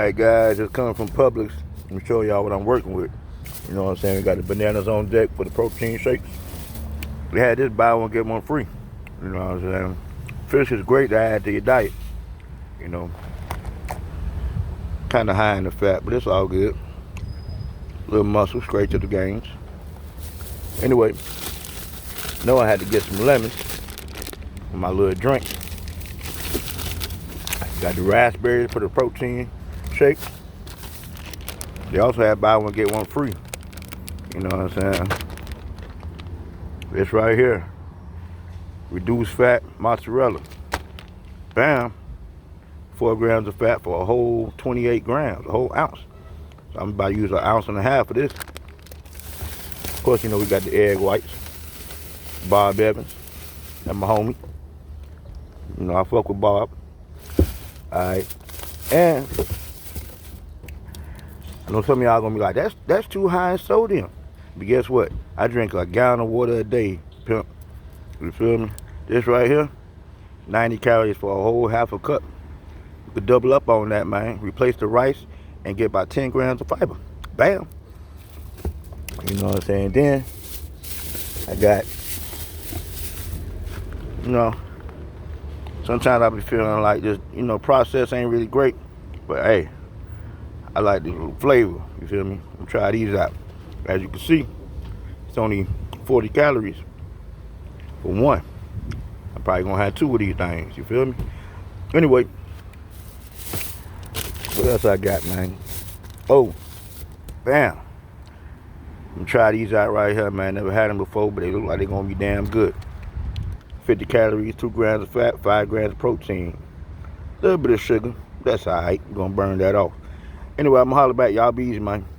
Alright guys, just coming from Publix. Let me show y'all what I'm working with. You know what I'm saying? We got the bananas on deck for the protein shakes. We had this buy one get one free. You know what I'm saying? Fish is great to add to your diet. You know, kind of high in the fat, but it's all good. Little muscle straight to the gains. Anyway, know I had to get some lemons for my little drink. Got the raspberries for the protein shake. They also had buy one get one free. You know what I'm saying? This right here, reduced fat mozzarella. Bam, 4 grams of fat for a whole 28 grams, a whole ounce. So I'm about to use an ounce and a half of this. Of course, you know we got the egg whites. Bob Evans, that's my homie. You know I fuck with Bob. Alright, and I know some of y'all gonna be like, that's too high in sodium. But guess what? I drink a gallon of water a day, pimp. You feel me? This right here, 90 calories for a whole half a cup. You could double up on that, man. Replace the rice and get about 10 grams of fiber. Bam. You know what I'm saying? Then I got, you know, sometimes I be feeling like this, you know, process ain't really great. But hey, I like the flavor, you feel me? I'm try these out. As you can see, it's only 40 calories for one. I'm probably gonna have 2 of these things, you feel me? Anyway, what else I got, man? Oh, bam. I'm gonna try these out right here, man. Never had them before, but they look like they're gonna be damn good. 50 calories, 2 grams of fat, 5 grams of protein. A little bit of sugar, that's alright. You're gonna burn that off. Anyway, I'm gonna holler back. Y'all be easy, man.